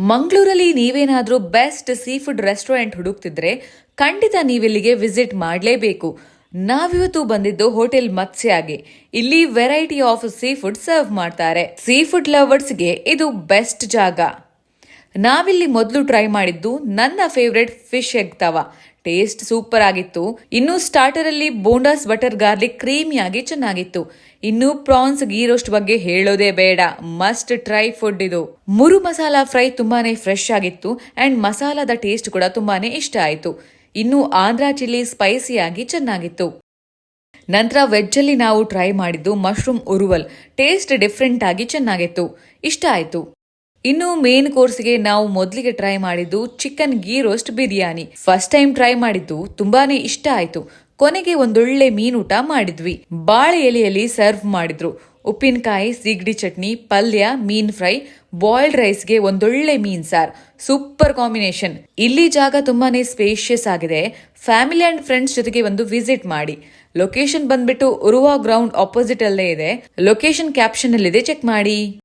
ಮಂಗಳೂರಲ್ಲಿ ನೀವೇನಾದ್ರೂ best seafood restaurant ಹುಡುಕ್ತಿದ್ರೆ ಖಂಡಿತ ನೀವಿಲ್ಲಿಗೆ ವಿಸಿಟ್ ಮಾಡಲೇಬೇಕು. ನಾವಿವತ್ತು ಬಂದಿದ್ದು ಹೋಟೆಲ್ ಮತ್ಸ್ಯಾಗೆ. ಇಲ್ಲಿ variety of seafood serve ಮಾಡ್ತಾರೆ. ಸೀ ಫುಡ್ ಲವರ್ಸ್ಗೆ ಇದು ಬೆಸ್ಟ್ ಜಾಗ. ನಾವಿಲ್ಲಿ ಮೊದಲು ಟ್ರೈ ಮಾಡಿದ್ದು ನನ್ನ favourite fish egg tawa. Taste super ಆಗಿತ್ತು. ಇನ್ನು ಸ್ಟಾರ್ಟರ್ ಅಲ್ಲಿ ಬೋಂಡಾಸ್ ಬಟರ್ ಗಾರ್ಲಿಕ್ ಕ್ರೀಮಿಯಾಗಿ ಚೆನ್ನಾಗಿತ್ತು. ಇನ್ನು ಪ್ರಾನ್ಸ್ ಗೀ ರೋಸ್ಟ್ ಬಗ್ಗೆ ಹೇಳೋದೇ ಬೇಡ, ಮಸ್ಟ್ ಟ್ರೈ ಫುಡ್ ಇದು. ಮುರು ಮಸಾಲಾ ಫ್ರೈ ತುಂಬಾನೇ ಫ್ರೆಶ್ ಆಗಿತ್ತು ಅಂಡ್ ಮಸಾಲಾದ ಟೇಸ್ಟ್ ಕೂಡ ತುಂಬಾನೇ ಇಷ್ಟ ಆಯ್ತು. ಇನ್ನು ಆಂಧ್ರ ಚಿಲ್ಲಿ ಸ್ಪೈಸಿಯಾಗಿ ಚೆನ್ನಾಗಿತ್ತು. ನಂತರ ವೆಜ್ ಅಲ್ಲಿ ನಾವು ಟ್ರೈ ಮಾಡಿದ್ದು ಮಶ್ರೂಮ್ ಉರುವಲ್. ಟೇಸ್ಟ್ ಡಿಫ್ರೆಂಟ್ ಆಗಿ ಚೆನ್ನಾಗಿತ್ತು, ಇಷ್ಟ ಆಯ್ತು. ಇನ್ನು ಮೇನ್ ಕೋರ್ಸ್ಗೆ ನಾವು ಮೊದಲಿಗೆ ಟ್ರೈ ಮಾಡಿದ್ದು chicken ghee roast biryani. First time try ಮಾಡಿದ್ದು ತುಂಬಾನೇ ಇಷ್ಟ ಆಯ್ತು. ಕೊನೆಗೆ ಒಂದೊಳ್ಳೆ ಮೀನೂಟ ಮಾಡಿದ್ವಿ. ಬಾಳೆ ಎಲೆಯಲ್ಲಿ ಸರ್ವ್ ಮಾಡಿದ್ರು. ಉಪ್ಪಿನಕಾಯಿ, ಸಿಗಡಿ ಚಟ್ನಿ, ಪಲ್ಯ, ಮೀನ್ ಫ್ರೈ, ಬಾಯ್ಲ್ಡ್ ರೈಸ್ಗೆ ಒಂದೊಳ್ಳೆ ಮೀನ್ ಸಾರ್. Super combination. ಇಲ್ಲಿ ಜಾಗ ತುಂಬಾನೇ ಸ್ಪೇಷಿಯಸ್ ಆಗಿದೆ. ಫ್ಯಾಮಿಲಿ ಅಂಡ್ ಫ್ರೆಂಡ್ಸ್ ಜೊತೆಗೆ ಒಂದು ವಿಸಿಟ್ ಮಾಡಿ. ಲೊಕೇಶನ್ ಬಂದ್ಬಿಟ್ಟು ಉರುವಾ ಗ್ರೌಂಡ್ ಆಪೋಸಿಟ್ ಅಲ್ಲೇ ಇದೆ. ಲೊಕೇಶನ್ ಕ್ಯಾಪ್ಷನ್ ಅಲ್ಲಿದೆ, ಚೆಕ್ ಮಾಡಿ.